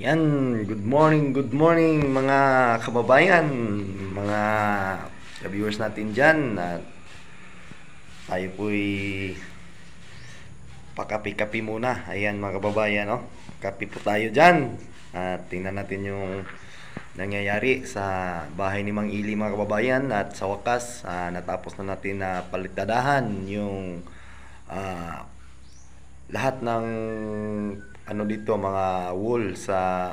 Yan, good morning mga kababayan, mga viewers natin dyan. At tayo po'y pakapi-kapi muna. Ayan mga kababayan, no? Kapi po tayo dyan. At tingnan natin yung nangyayari sa bahay ni Mang Ili mga kababayan. At sa wakas, natapos na natin na palitadahan yung ah, lahat ng ano dito, mga wool sa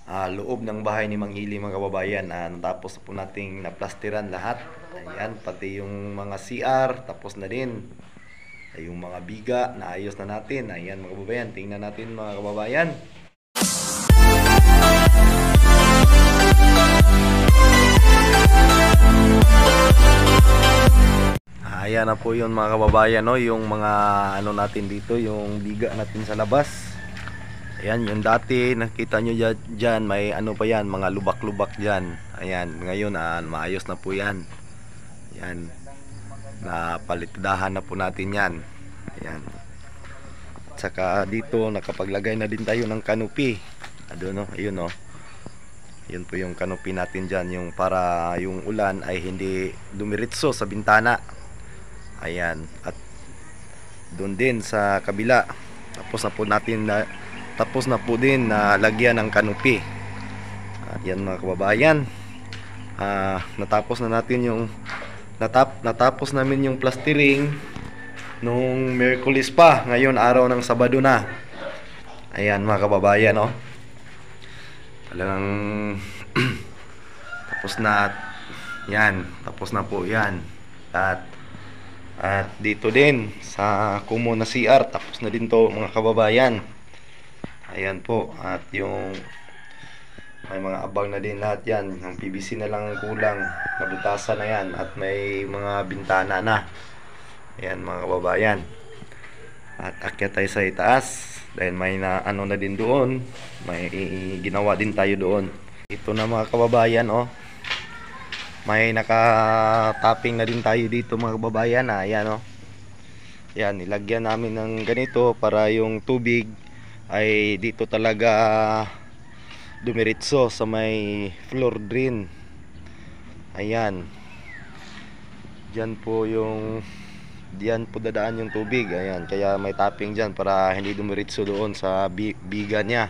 loob ng bahay ni Mang Ili mga kababayan. Natapos po nating naplastiran lahat. Ayan, pati yung mga CR tapos na din. Yung mga biga naayos na natin. Ayan mga kababayan, tingnan natin mga kababayan. Ayan na po yun mga kababayan, no? Yung mga ano natin dito, yung biga natin sa labas. Ayan, yung dati nakita nyo dyan, may ano pa yan, mga lubak-lubak dyan. Ayan, ngayon maayos na po yan. Ayan, napalitdahan na po natin yan. Ayan. At saka dito nakapaglagay na din tayo ng canopy. Ano, ayun, no? Yun po yung canopy natin dyan, yung para yung ulan ay hindi dumiritso sa bintana. Ayan, at doon din sa kabila tapos na po din na lagyan ng canopy. Ayan mga kababayan, natapos na natin yung natapos namin yung plastering nung Miyerkules pa, ngayon araw ng Sabado na. Ayan mga kababayan, no? Talagang tapos na yan, tapos na po yan. At dito din sa Kumo na CR tapos na din to mga kababayan. Ayan po, at yung may mga abang na din lahat yan. Ang PVC na lang ang kulang, nabutasan na yan, at may mga bintana na. Ayan mga kababayan. At akyat tayo sa itaas dahil may na ano na din doon, may ginawa din tayo doon. Ito na mga kababayan, oh. May naka-tapping na din tayo dito mga kababayan. Ayan, oh. Yan, nilagyan namin ng ganito para yung tubig ay dito talaga dumiritso sa may floor drain. Ayan. Diyan po dadaan yung tubig. Ayan, kaya may tapping diyan para hindi dumiritso doon sa biga niya.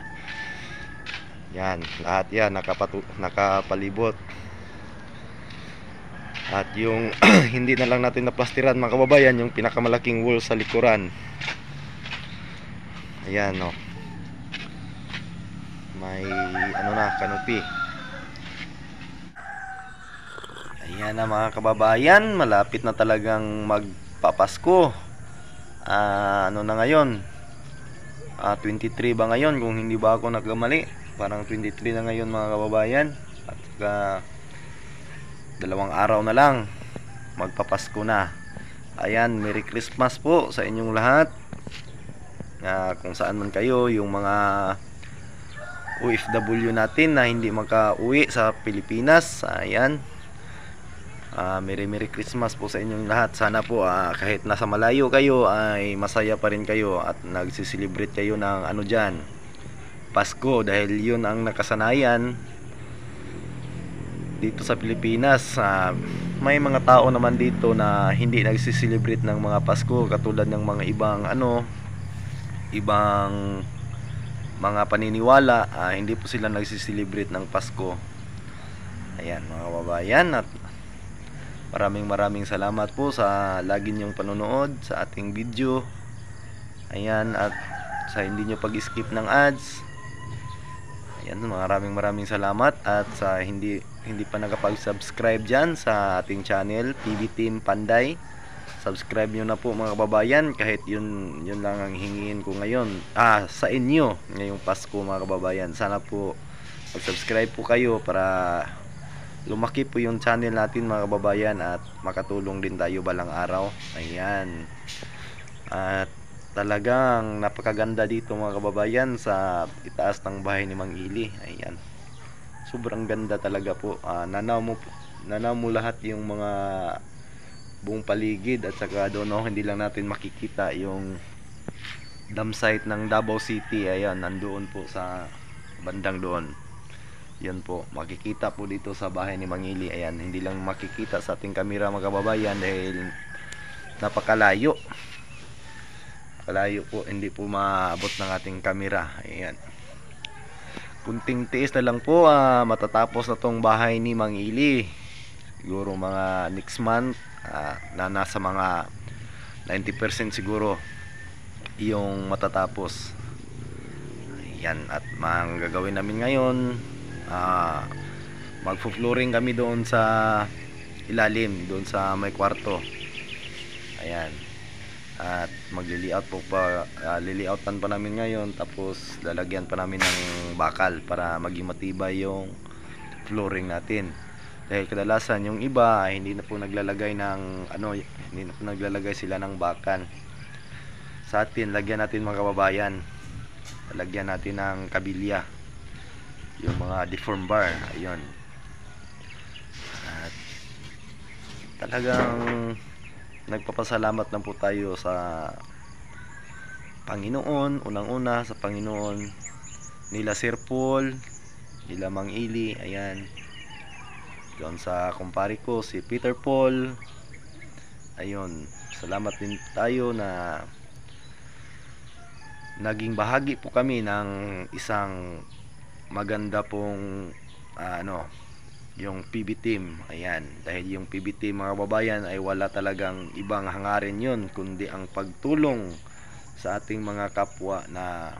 Yan, lahat yan nakapalibot. At yung hindi na lang natin naplastiran mga kababayan, yung pinakamalaking wall sa likuran. Ayan, no. May ano na, canopy. Ayan na mga kababayan, malapit na talagang magpapasko. Ano na ngayon? 23 ba ngayon kung hindi ba ako nagkamali? Parang 23 na ngayon mga kababayan. At saka 2 araw na lang magpapasko na. Ayan, Merry Christmas po sa inyong lahat. Kung saan man kayo, yung mga OFW natin na hindi makauwi sa Pilipinas. Ayan, Merry Christmas po sa inyong lahat. Sana po kahit nasa malayo kayo ay masaya pa rin kayo at nagsiselebrate kayo ng ano dyan, Pasko, dahil yun ang nakasanayan dito sa Pilipinas. May mga tao naman dito na hindi nagsiselebrate ng mga Pasko katulad ng mga ibang mga paniniwala. Hindi po sila nagsiselebrate ng Pasko. Ayan mga kababayan, at maraming salamat po sa lagi niyong panonood sa ating video. Ayan, at sa hindi nyo pag-skip ng ads. Ayan, maraming salamat. At sa hindi pa nakapag-subscribe dyan sa ating channel PB Team Panday, subscribe nyo na po mga kababayan. Kahit yun lang ang hingin ko ngayon sa inyo ngayong Pasko mga kababayan. Sana po mag-subscribe po kayo para lumaki po yung channel natin mga kababayan, at makatulong din tayo balang araw. Ayan, at talagang napakaganda dito mga kababayan sa itaas ng bahay ni Mang Ili. Ayan, sobrang ganda talaga po. Nanaw mo lahat yung mga buong paligid, at saka doon, no, hindi lang natin makikita yung dam site ng Davao City. Ayan, nandoon po sa bandang doon. Yan po, makikita po dito sa bahay ni Mangili. Ayan, hindi lang makikita sa ating kamera mga kababayan dahil napakalayo. Kalayo po, hindi po maabot ng ating kamera. Ayan. Kunting tiis na lang po, matatapos na tong bahay ni Mangili. Siguro mga next month, na nasa mga 90% siguro yung matatapos. Ayan, at ang gagawin namin ngayon, magfo-flooring kami doon sa ilalim, doon sa may kwarto. Ayan. At magli-layout po pa, li-layoutan pa namin ngayon, tapos lalagyan pa namin ng bakal para maging matibay yung flooring natin. Dahil kadalasan yung iba hindi na po naglalagay ng hindi na po naglalagay sila ng bakal. Sa atin, lagyan natin mga kababayan, lagyan natin ng kabilya, yung mga deform bar. Ayun. At talagang nagpapasalamat na po tayo sa Panginoon. Unang-una sa Panginoon, nila Sir Paul, nila Mang Ili. Ayan, doon sa kumpare ko si Peter Paul. Ayun, salamat din tayo na naging bahagi po kami ng isang maganda pong yung PB team. Ayan, dahil yung PB team mga kababayan ay wala talagang ibang hangarin yun kundi ang pagtulong sa ating mga kapwa na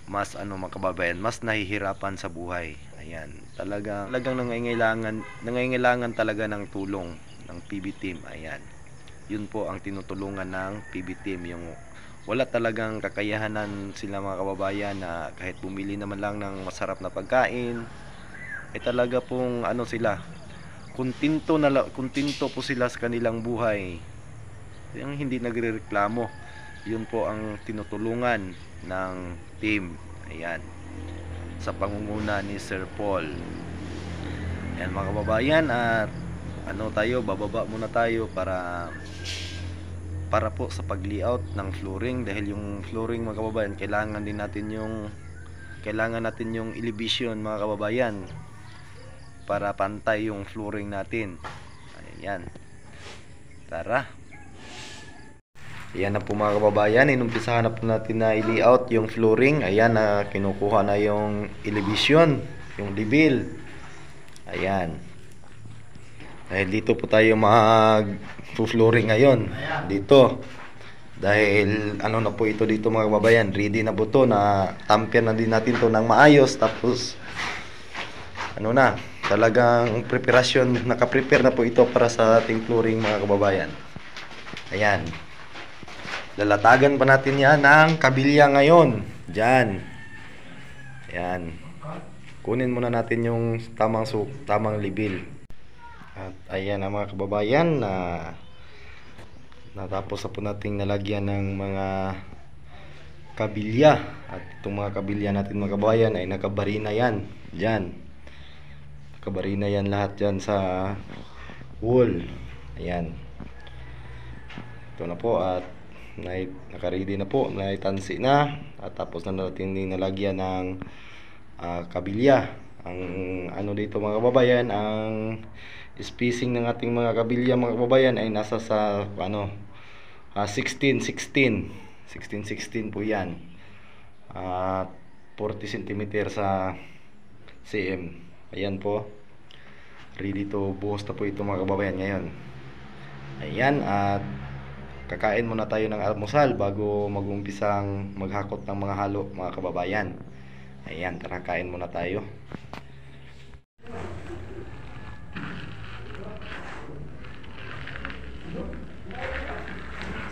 mas mga kababayan, mas nahihirapan sa buhay. Ayan, talagang nangangailangan talaga ng tulong ng PB team. Ayan, yun po ang tinutulungan ng PB team, yung wala talagang kakayahanan sila mga kababayan na kahit bumili naman lang ng masarap na pagkain, ay talaga pong sila, kuntinto po sila sa kanilang buhay, yung hindi nagrereklamo. Yun po ang tinutulungan ng team. Ayan, sa pangunguna ni Sir Paul. Ayan mga kababayan, at bababa muna tayo para po sa pag-layout ng flooring. Dahil yung flooring mga kababayan, kailangan natin yung elevation mga kababayan, para pantay yung flooring natin. Ayan, tara. Ayan na po mga kababayan, inumpisahan na po natin na i-layout yung flooring. Ayan, na kinukuha na yung elevation, yung level. Ayan, dahil dito po tayo mag-flooring ngayon dito. Dahil na po ito dito mga kababayan, ready na po to, na tamper na din natin to ng maayos. Tapos talagang preparasyon, naka-prepare na po ito para sa ating flooring mga kababayan. Ayan, lalatagan pa natin yan ng kabilya ngayon dyan. Ayan, kunin muna natin yung tamang level. At ayan na mga kababayan, natapos na po nating nalagyan ng mga kabilya. At itong mga kabilya natin mga kababayan ay nakabarina yan dyan. Nakabarina yan lahat dyan sa wall. Ayan, ito na po, at nakaready na po, naitansi na. At tapos na natin nalagyan ng kabilya. Ang dito mga kababayan, ang spacing ng ating mga kabilya mga kababayan ay nasa sa 16 po yan. 40 cm sa cm. Ayan po, ready to buhos na po ito mga kababayan ngayon. Ayan, at kakain muna tayo ng almusal bago mag-umpisang maghakot ng mga halo mga kababayan. Ayan, tara, kain muna tayo.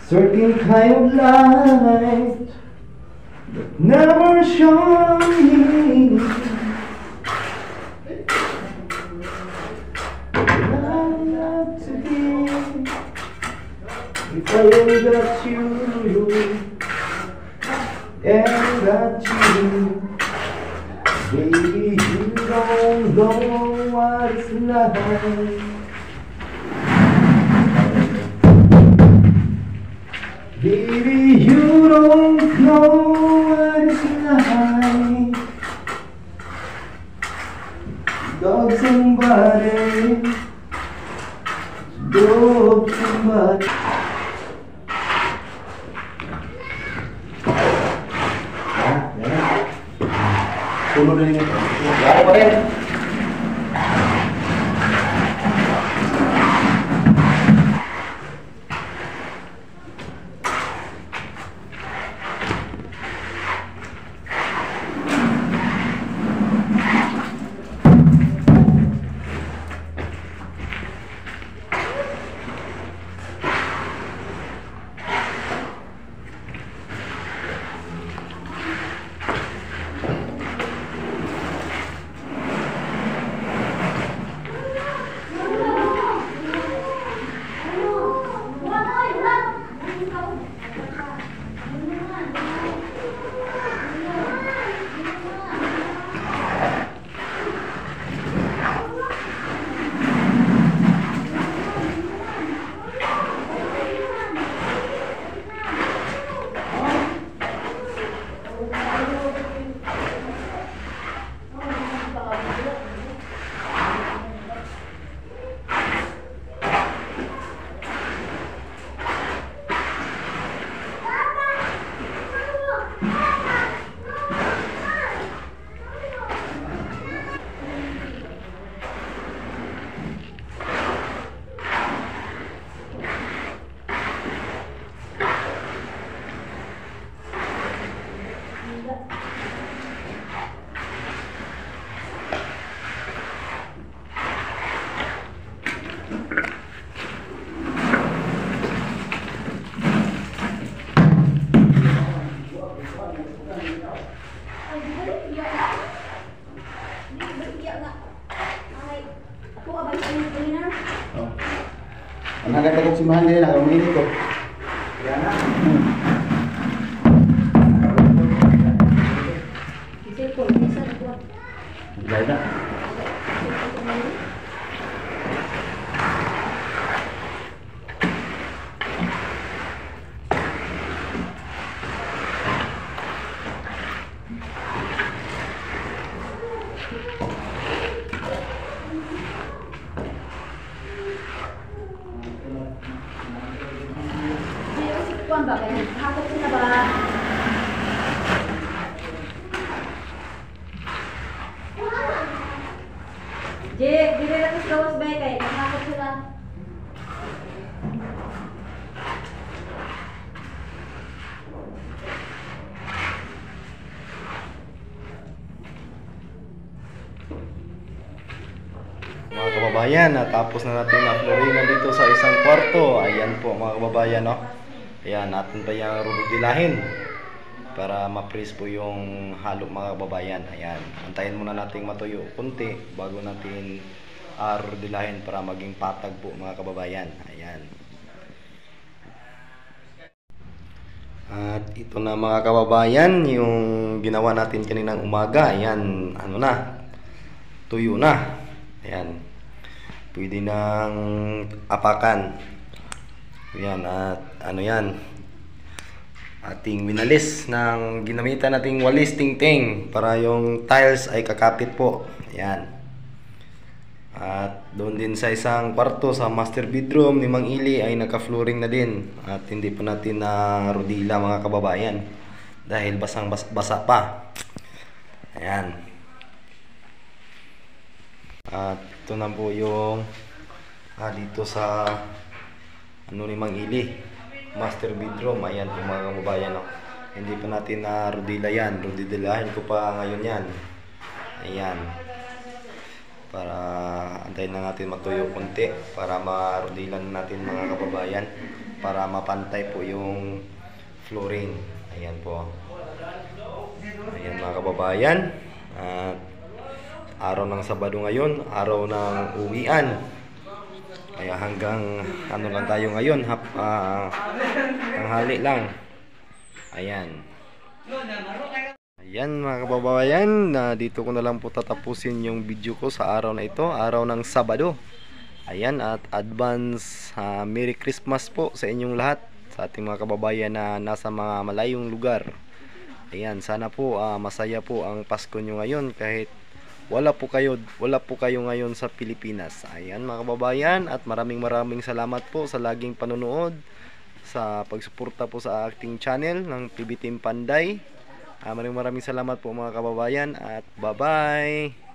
Certain kind of light that never shone. Not to be if I only got you and got you. Baby, you don't know what it's like. Baby, you don't know what it's like. Dog somebody, dog somebody. Puno na rin ito. Wala pa rin. Ang hagad-hagad simbahan nila, ang mainit ko. Kaya na. Gaya na. Kuan ba kaya? Hakot sila ba? Jek, dili na tos gawas ba kay hakot sila. Mga kababayan, natapos na natin ang flooringan dito sa isang kwarto. Ayan po mga kababayan, no? Ayan, natin pa yung rudilahin para ma-freeze po yung halo mga kababayan. Ayan, antayin muna natin matuyo kunti bago natin rudilahin para maging patag po mga kababayan. Ayan. At ito na mga kababayan, yung ginawa natin kaninang umaga. Ayan, ano na, tuyo na. Ayan, pwede nang apakan. Ayan, at ano yan, ating winalis ng ginamitan nating walis tingting para yung tiles ay kakapit po. Ayan. At doon din sa isang kwarto sa master bedroom ni Mang Ili ay naka-flooring na din. At hindi pa natin na rodila mga kababayan dahil basang basa pa. Ayan. At ito na po yung dito sa ano ni Mang Ili, master bedroom. Ayan po mga kababayan, no? Hindi pa natin na rodila yan. Rodilahin ko pa ngayon yan. Ayan. Para antayin na natin matuyo konti para marodilan natin mga kababayan, para mapantay po yung flooring. Ayan po. Ayan mga kababayan. At araw ng Sabado ngayon, araw ng uwian. Kaya hanggang ano lang tayo ngayon, tanghali lang. Ayan. Ayan mga kababayan, dito ko na lang po tatapusin yung video ko sa araw na ito, araw ng Sabado. Ayan, at advance Merry Christmas po sa inyong lahat, sa ating mga kababayan na nasa mga malayong lugar. Ayan, sana po masaya po ang Pasko nyo ngayon kahit wala po kayo ngayon sa Pilipinas. Ayan mga kababayan, at maraming salamat po sa laging panonood, sa pagsuporta po sa ating channel ng PB Team Panday. Maraming salamat po mga kababayan, at bye bye.